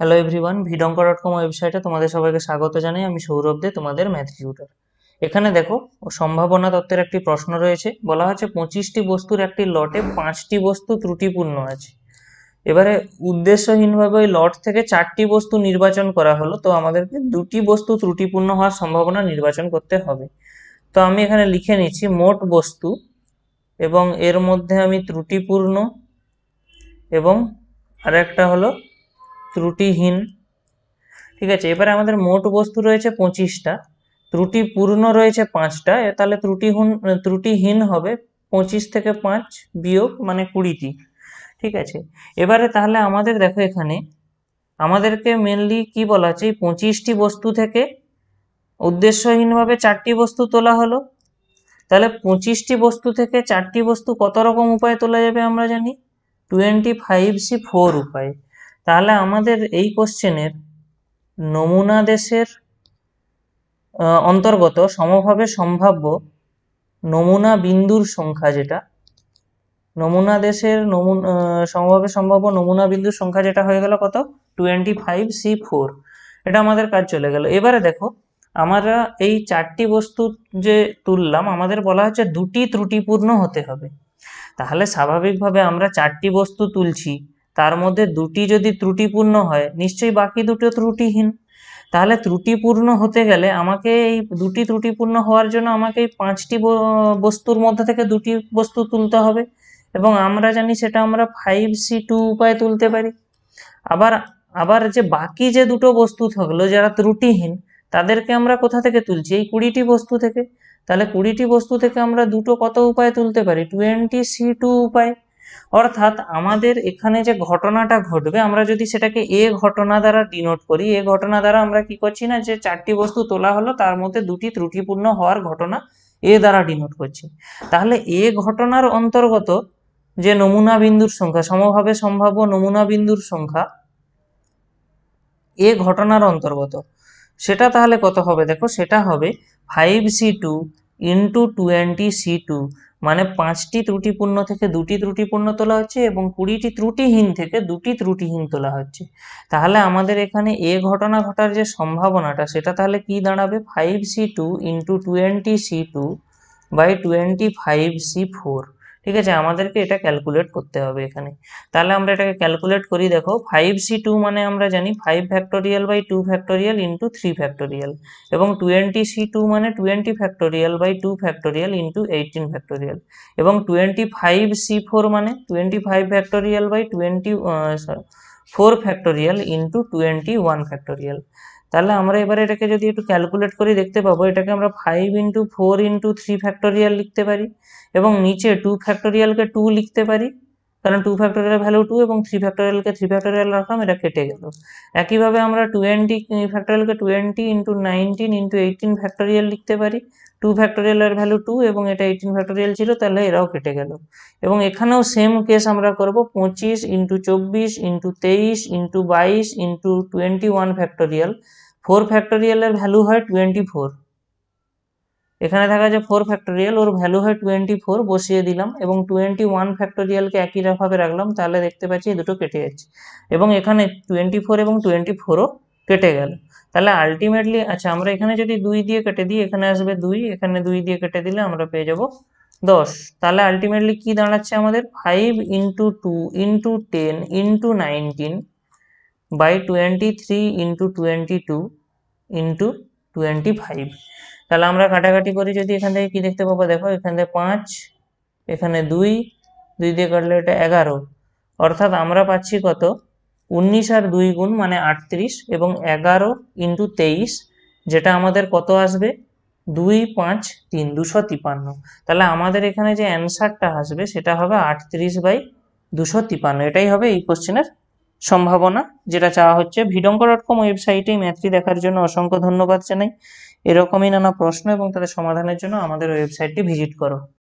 Hello everyone, ভিডঙ্কা.com ওয়েবসাইটে তোমাদের সবাইকে স্বাগত জানাই। আমি সৌরভ দে, তোমাদের ম্যাথ টিউটর। এখানে দেখো, সম্ভাবনা তত্ত্বের একটি প্রশ্ন রয়েছে। বলা হচ্ছে 25টি বস্তুর একটি লটে 5টি বস্তু ত্রুটিপূর্ণ আছে। এবারে উদ্দেশ্যহীনভাবে ওই লট থেকে 4টি বস্তু নির্বাচন করা হলো, তো আমাদেরকে 2টি বস্তু ত্রুটিপূর্ণ হওয়ার সম্ভাবনা নির্বাচন করতে হবে। তো আমি এখানে লিখে নিচ্ছি মোট বস্তু, এবং এর মধ্যে আমি ত্রুটিপূর্ণ এবং আরেকটা হলো ত্রুটিহীন। ঠিক আছে, এবারে আমাদের মোট বস্তু রয়েছে 25টা, ত্রুটিপূর্ণ রয়েছে 5টা, তাহলে ত্রুটিহীন হবে 25 থেকে 5 বিয়োগ মানে 20টি। ঠিক আছে, এবারে তাহলে আমাদের দেখো এখানে আমাদেরকে মেনলি কি বলা হচ্ছে, এই 25টি বস্তু থেকে উদ্দেশ্যহীনভাবে 4টি বস্তু তোলা হলো। তাহলে 25টি বস্তু থেকে 4টি বস্তু কত রকম উপায়ে তোলা যাবে আমরা জানি, 25C4 উপায়ে। তাহলে আমাদের এই কোশ্চেনের নমুনা দেশের অন্তর্গত সমভাবে সম্ভাব্য নমুনা বিন্দুর সংখ্যা, যেটা নমুনা দেশের সমভাবে সম্ভাব্য নমুনা বিন্দুর সংখ্যা, যেটা হয়ে গেল কত, 25C4। এটা আমাদের কাজ চলে গেল। এবারে দেখো, আমরা এই 4টি বস্তু যে তুললাম, আমাদের বলা হচ্ছে 2টি ত্রুটিপূর্ণ হতে হবে। তাহলে স্বাভাবিকভাবে আমরা 4টি বস্তু তুলছি, তার মধ্যে 2টি যদি ত্রুটিপূর্ণ হয়, নিশ্চয়ই বাকি দুটো ত্রুটিহীন। তাহলে ত্রুটিপূর্ণ হতে গেলে আমাকে এই 2টি ত্রুটিপূর্ণ হওয়ার জন্য আমাকে এই 5টি বস্তুর মধ্যে থেকে 2টি বস্তু তুলতে হবে, এবং আমরা জানি সেটা আমরা 5C2 উপায়ে তুলতে পারি। আবার আবার যে বাকি যে দুটো বস্তু থাকলো যারা ত্রুটিহীন, তাদেরকে আমরা কোথা থেকে তুলছি, এই 20টি বস্তু থেকে। তাহলে 20টি বস্তু থেকে আমরা দুটো কত উপায়ে তুলতে পারি, 20C2 উপায়। অর্থাৎ আমাদের এখানে যে ঘটনাটা ঘটবে, আমরা যদি সেটাকে এ ঘটনা দ্বারা ডিনোট করি, এ ঘটনা দ্বারা আমরা কি করছি না, যে 4টি বস্তু তোলা হলো তার মধ্যে 2টি ত্রুটিপূর্ণ হওয়ার ঘটনা এ দ্বারা ডিনোট করছি। তাহলে এ ঘটনার অন্তর্গত যে নমুনা বিন্দুর সংখ্যা, সমভাবে সম্ভাব্য নমুনা বিন্দুর সংখ্যা এ ঘটনার অন্তর্গত, সেটা তাহলে কত হবে, দেখো সেটা হবে 5C2 ইন্টু 20C2। মানে 5টি ত্রুটিপূর্ণ থেকে 2টি ত্রুটিপূর্ণ তোলা হচ্ছে, এবং 20টি ত্রুটিহীন থেকে 2টি ত্রুটিহীন তোলা হচ্ছে। তাহলে আমাদের এখানে এ ঘটনা ঘটার যে সম্ভাবনাটা, সেটা তাহলে কি দাঁড়াবে, 5C2 into 20C2 by 25C4। ঠিক আছে, আমাদেরকে এটা ক্যালকুলেট করতে হবে এখানে। তাহলে আমরা এটাকে ক্যালকুলেট করি। দেখো, 5C2 মানে আমরা জানি 5 factorial by 2 factorial into 3 factorial, এবং 20C2 মানে 20 factorial by 2 factorial into 18 factorial, এবং 25C4 মানে 25 factorial by 4 factorial into 21 factorial. তাহলে আমরা এবারে এটাকে যদি একটু ক্যালকুলেট করি, দেখতে পাবো এটাকে আমরা 5 ইন্টু 4 ইন্টু 3 ফ্যাক্টোরিয়াল লিখতে পারি, এবং নিচে 2 ফ্যাক্টোরিয়ালকে 2 লিখতে পারি, কারণ 2 ফ্যাক্টোরিয়াল ভ্যালু 2, এবং 3 ফ্যাক্টোরিয়ালকে 3 ফ্যাক্টোরিয়াল রাখলাম, এটা কেটে গেল। একইভাবে আমরা 20 ফ্যাক্টোরিয়ালকে 20 ইন্টু 19 ইন্টু 18 ফ্যাক্টোরিয়াল লিখতে পারি, 2 ফ্যাক্টোরিয়ালের ভ্যালু 2, এবং এটা 18 ফ্যাক্টোরিয়াল ছিল, তাহলে এরাও কেটে গেল। এবং এখানেও সেম কেস আমরা করব, 25 into 24 into 23 into 22 into 21 factorial. 4 ফ্যাক্টোরিয়ালের ভ্যালু হয় 24, এখানে থাকা যে 4 ফ্যাক্টোরিয়াল, ওর ভ্যালু হয় 24, বসিয়ে দিলাম, এবং 21 ফ্যাক্টোরিয়ালকে একই ভাবে রাখলাম, তাহলে দেখতে পাচ্ছি এই দুটো কেটে যাচ্ছে, এবং এখানে 24 এবং 24ও কেটে গেল। তাহলে আলটিমেটলি, আচ্ছা, আমরা এখানে যদি 2 দিয়ে কেটে দিই, এখানে আসবে 2, এখানে 2 দিয়ে কেটে দিলে আমরা পেয়ে যাব 10। তাহলে আলটিমেটলি কি দাঁড়াচ্ছে আমাদের, 5 into 2 into 10 into 19 by 23 into 22 into 25। তাহলে আমরা কাটাকাটি করি, যদি এখান থেকে কি দেখতে পাবো, দেখো এখান থেকে 5, এখানে 2, 2 দিয়ে কাটলে এটা 11, অর্থাৎ আমরা পাচ্ছি কত, 19 আর 2 গুণ মানে 38, এবং 11 ইন্টু 23, যেটা আমাদের কত আসবে, 2, 5, 3, 253। তাহলে আমাদের এখানে যে অ্যান্সারটা আসবে সেটা হবে 38/253। এটাই হবে এই কোশ্চেনের সম্ভাবনা, যেটা চাওয়া হচ্ছে। ভিডঙ্কা.com ওয়েবসাইটে ম্যাথটি দেখার জন্য অসংখ্য ধন্যবাদ জানাই। এরকমই নানা প্রশ্ন এবং তাদের সমাধানের জন্য আমাদের ওয়েবসাইটটি ভিজিট করো।